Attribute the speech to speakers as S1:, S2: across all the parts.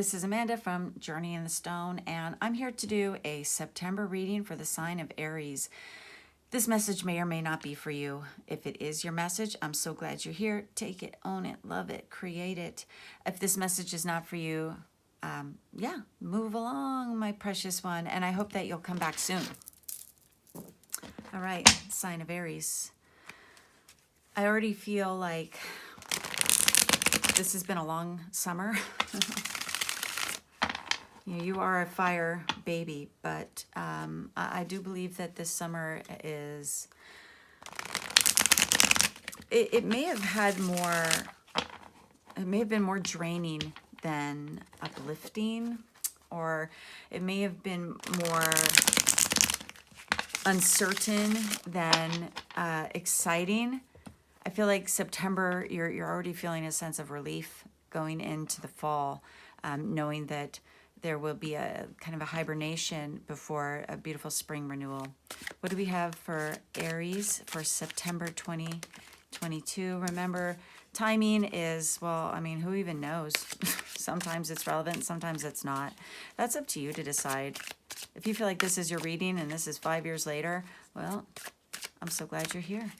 S1: This is Amanda from Journey in the Stone, and I'm here to do a September reading for the sign of Aries. This message may or may not be for you. If it is your message, I'm so glad you're here. Take it, own it, love it, create it. If this message is not for you, yeah, move along, my precious one, and I hope that you'll come back soon. All right, sign of Aries. I already feel like this has been a long summer. You are a fire baby, but I do believe that this summer is, it may have had more, it may have been more draining than uplifting, or it may have been more uncertain than exciting. I feel like September, you're already feeling a sense of relief going into the fall, knowing that there will be a kind of a hibernation before a beautiful spring renewal. What do we have for Aries for September 2022? Remember, timing is, well, I mean, who even knows? Sometimes it's relevant, sometimes it's not. That's up to you to decide. If you feel like this is your reading and this is 5 years later, well, I'm so glad you're here.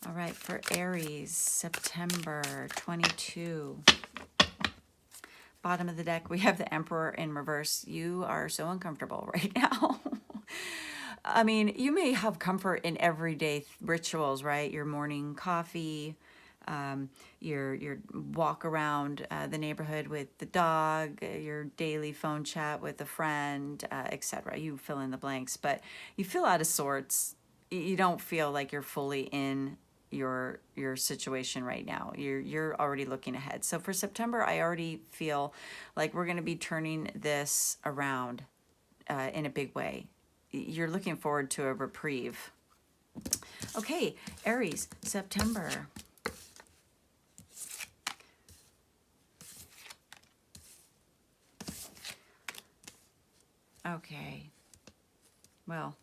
S1: All right, for Aries, September 22. Bottom of the deck, we have the Emperor in reverse. You are so uncomfortable right now. I mean, you may have comfort in everyday rituals, right? Your morning coffee, your walk around the neighborhood with the dog, your daily phone chat with a friend, etc. You fill in the blanks, but you feel out of sorts. You don't feel like you're fully in your situation right now. You're already looking ahead. So for September, I already feel like we're going to be turning this around in a big way. You're looking forward to a reprieve. Okay, Aries, September. Okay. Well,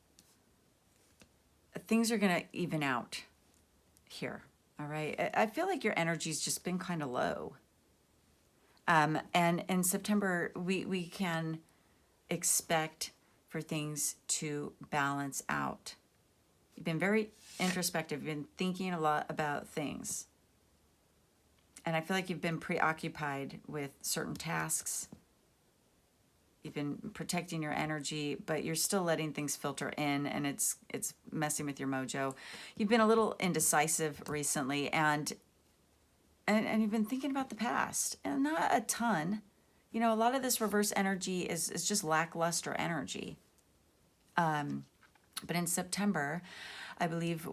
S1: things are going to even out here. All right. I feel like your energy's just been kind of low. And in September, we can expect for things to balance out. You've been very introspective. You've been thinking a lot about things. And I feel like you've been preoccupied with certain tasks. You've been protecting your energy, but you're still letting things filter in, and it's messing with your mojo. You've been a little indecisive recently, and you've been thinking about the past, and not a ton. You know, a lot of this reverse energy is just lackluster energy. But in September, I believe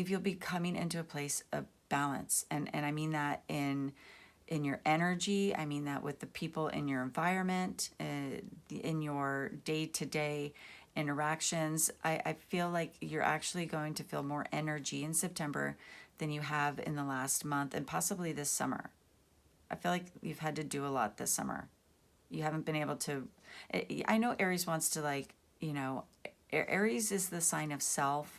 S1: you'll be coming into a place of balance, and I mean that in your energy. I mean that with the people in your environment, in your day-to-day interactions. I feel like you're actually going to feel more energy in September than you have in the last month and possibly this summer. I feel like you've had to do a lot this summer. You haven't been able to, I know Aries wants to, like, you know, Aries is the sign of self.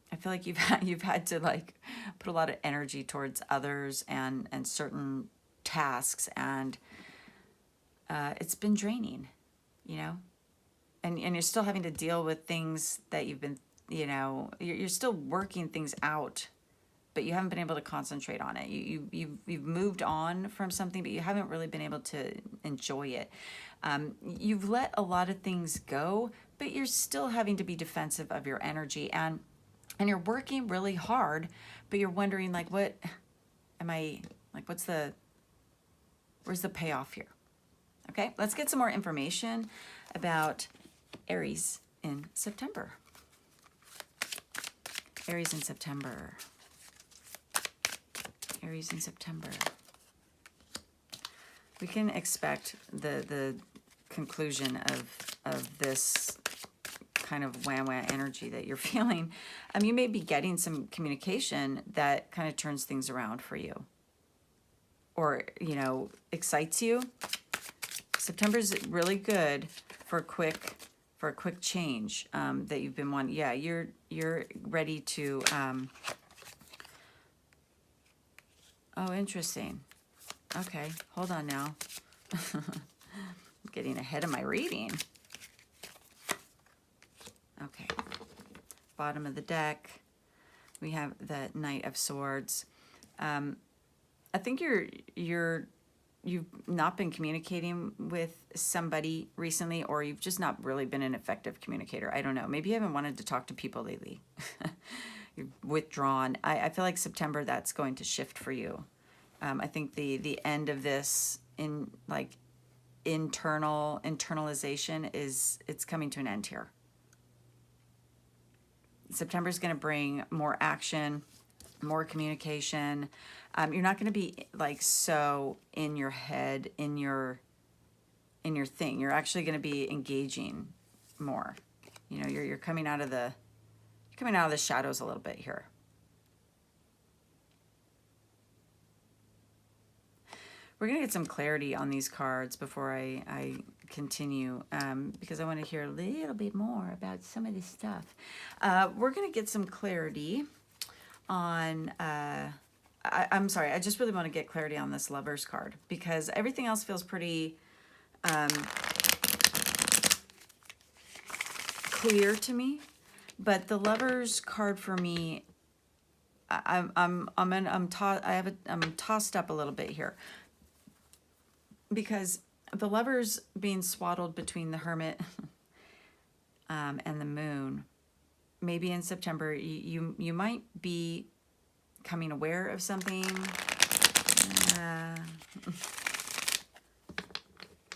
S1: I feel like you've had to, like, put a lot of energy towards others and certain tasks, and it's been draining, you know, and you're still having to deal with things that you've been, you know, you're still working things out, but you haven't been able to concentrate on it. You've moved on from something, but you haven't really been able to enjoy it. You've let a lot of things go, but you're still having to be defensive of your energy, and you're working really hard, but you're wondering, like, what am I, like, where's the payoff here? Okay, let's get some more information about Aries in September. Aries in September. Aries in September. We can expect the conclusion of this kind of wah-wah energy that you're feeling. You may be getting some communication that kind of turns things around for you, or, you know, excites you. September's really good for a quick change that you've been wanting. Yeah, you're ready to. Oh, interesting. Okay, hold on now. I'm getting ahead of my reading. Okay, bottom of the deck, we have the Knight of Swords. I think you've not been communicating with somebody recently, or you've just not really been an effective communicator. I don't know. Maybe you haven't wanted to talk to people lately. You're withdrawn. I feel like September, that's going to shift for you. I think the end of this in like internalization it's coming to an end here. September is going to bring more action, more communication. You're not going to be like so in your head, in your thing. You're actually going to be engaging more. You know, you're coming out of the shadows a little bit here. We're going to get some clarity on these cards before I continue, because I want to hear a little bit more about some of this stuff. We're going to get some clarity on, I'm sorry, I just really want to get clarity on this Lovers card, because everything else feels pretty clear to me. But the Lovers card for me, I'm tossed up a little bit here. Because the Lovers being swaddled between the Hermit and the Moon, maybe in September, you might be becoming aware of something.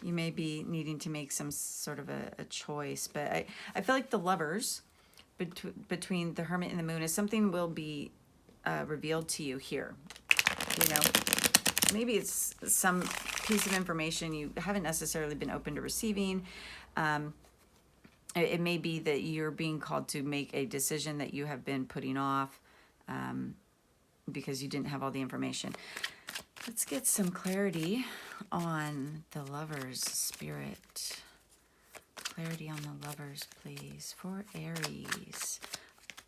S1: You may be needing to make some sort of a choice. But I feel like the Lovers between the Hermit and the Moon is something will be revealed to you here. You know, maybe it's some piece of information you haven't necessarily been open to receiving. It may be that you're being called to make a decision that you have been putting off because you didn't have all the information. Let's get some clarity on the Lovers spirit. Clarity on the Lovers, please, for Aries,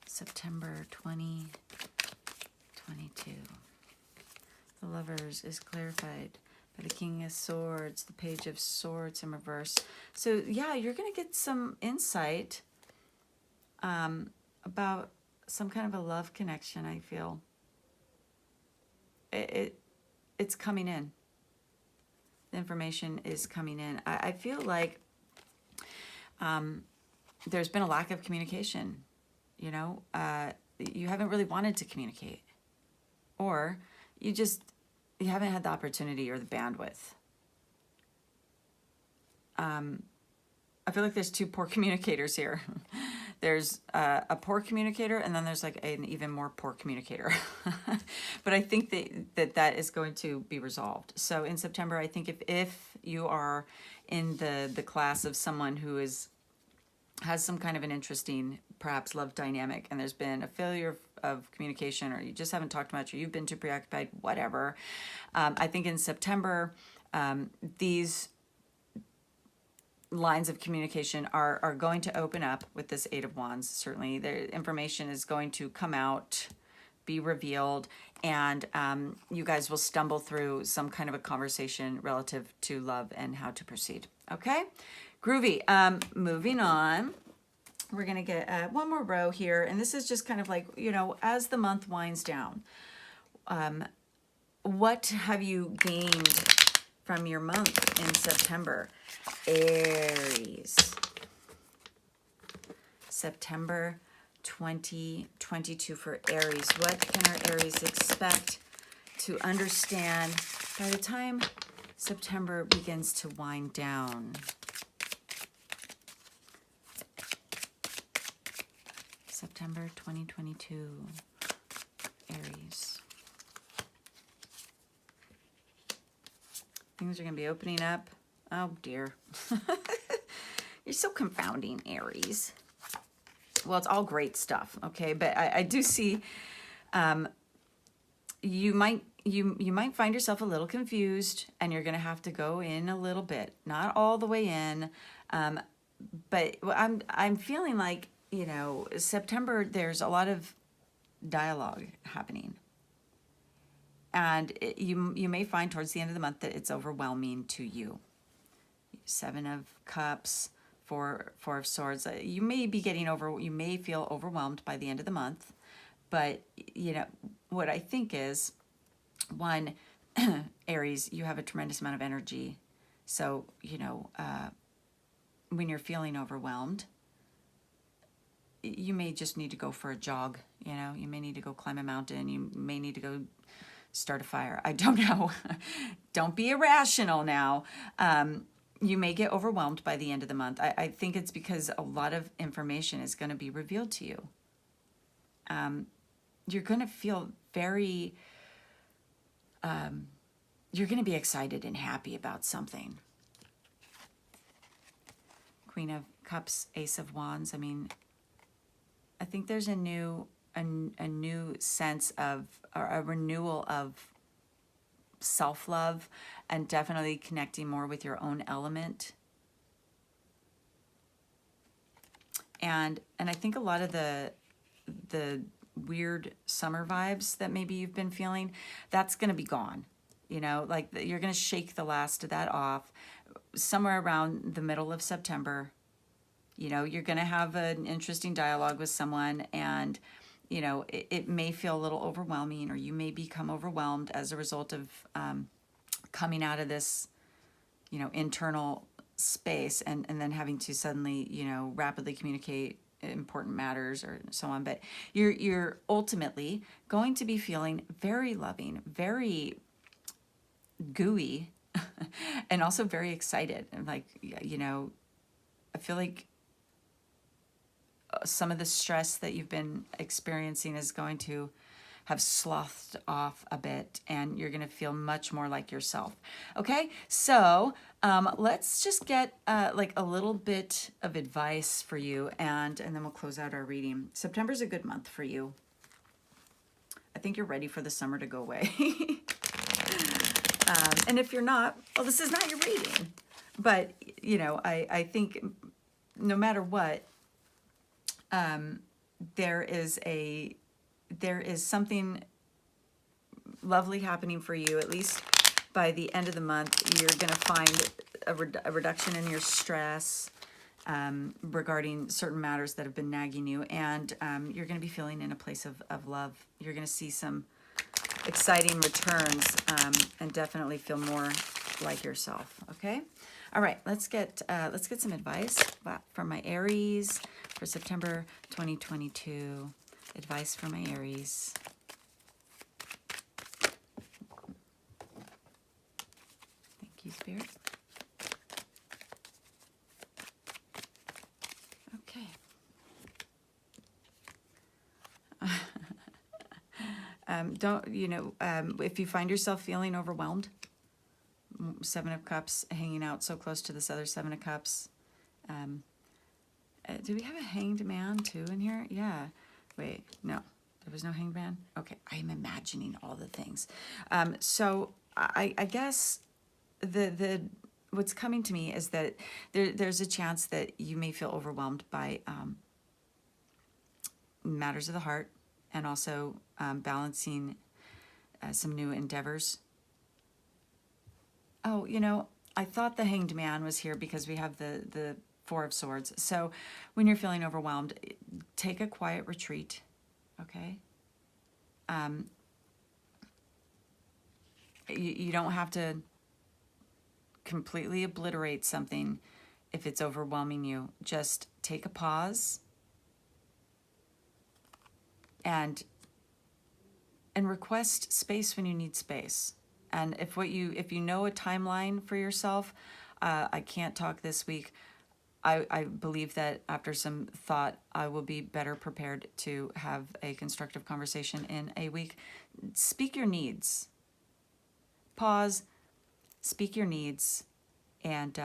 S1: September 2022. The Lovers is clarified by the King of Swords, the Page of Swords in reverse. So yeah, you're going to get some insight about some kind of a love connection, I feel. It's coming in. The information is coming in. I feel like there's been a lack of communication. You know, you haven't really wanted to communicate. Or you haven't had the opportunity or the bandwidth. I feel like there's two poor communicators here. There's a poor communicator, and then there's like an even more poor communicator. But I think that is going to be resolved. So in September, I think if you are in the class of someone who has some kind of an interesting, perhaps love dynamic, and there's been a failure of communication, or you just haven't talked much, or you've been too preoccupied, whatever. I think in September, these lines of communication are going to open up with this Eight of Wands. Certainly, the information is going to come out, be revealed, and you guys will stumble through some kind of a conversation relative to love and how to proceed. Okay? Groovy. Moving on. We're going to get one more row here, and this is just kind of like, you know, as the month winds down, what have you gained from your month in September? Aries. September 2022 for Aries. What can our Aries expect to understand by the time September begins to wind down? September 2022, Aries. Things are going to be opening up. Oh, dear. You're so confounding, Aries. Well, it's all great stuff, okay? But I do see you might find yourself a little confused, and you're going to have to go in a little bit. Not all the way in, but I'm feeling like, you know, September, there's a lot of dialogue happening. you may find towards the end of the month that it's overwhelming to you. Seven of Cups, Four of Swords. You may feel overwhelmed by the end of the month, but what I think is, one, Aries, you have a tremendous amount of energy. So, when you're feeling overwhelmed, you may just need to go for a jog. You may need to go climb a mountain. You may need to go start a fire. I don't know. Don't be irrational now. You may get overwhelmed by the end of the month. I think it's because a lot of information is going to be revealed to you. You're going to feel very, you're going to be excited and happy about something. Queen of Cups, Ace of Wands. I mean, I think there's a new sense of, or a renewal of self-love, and definitely connecting more with your own element. And I think a lot of the weird summer vibes that maybe you've been feeling, that's going to be gone. Like you're going to shake the last of that off somewhere around the middle of September. You're going to have an interesting dialogue with someone, and it may feel a little overwhelming, or you may become overwhelmed as a result of coming out of this, internal space, and then having to suddenly, rapidly communicate important matters or so on. But you're ultimately going to be feeling very loving, very gooey, and also very excited. And like, I feel like some of the stress that you've been experiencing is going to have slothed off a bit, and you're going to feel much more like yourself. Okay, so let's just get like a little bit of advice for you, and then we'll close out our reading. September's a good month for you. I think you're ready for the summer to go away. And if you're not, well, this is not your reading. But, I think no matter what, there is something lovely happening for you. At least by the end of the month, you're going to find a reduction in your stress regarding certain matters that have been nagging you, and you're going to be feeling in a place of love. You're going to see some exciting returns, and definitely feel more like yourself. Okay. All right, let's get some advice from my Aries for September 2022. Advice for my Aries. Thank you, Spirit. Okay. If you find yourself feeling overwhelmed, Seven of Cups hanging out so close to this other Seven of Cups. Do we have a Hanged Man too in here? Yeah. Wait, no, there was no Hanged Man. Okay, I am imagining all the things. So I guess the what's coming to me is that there's a chance that you may feel overwhelmed by matters of the heart, and also balancing some new endeavors. Oh, I thought the Hanged Man was here because we have the Four of Swords. So when you're feeling overwhelmed, take a quiet retreat, okay? You don't have to completely obliterate something if it's overwhelming you. Just take a pause and request space when you need space. And if you know a timeline for yourself, I can't talk this week. I believe that after some thought, I will be better prepared to have a constructive conversation in a week. Speak your needs. Pause, speak your needs, and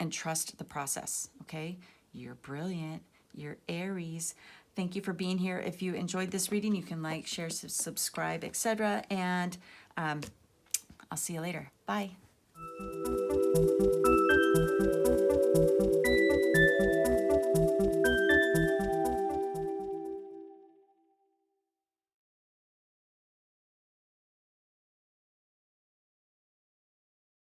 S1: trust the process, okay? You're brilliant. You're Aries. Thank you for being here. If you enjoyed this reading, you can like, share, subscribe, etc. And I'll see you later. Bye.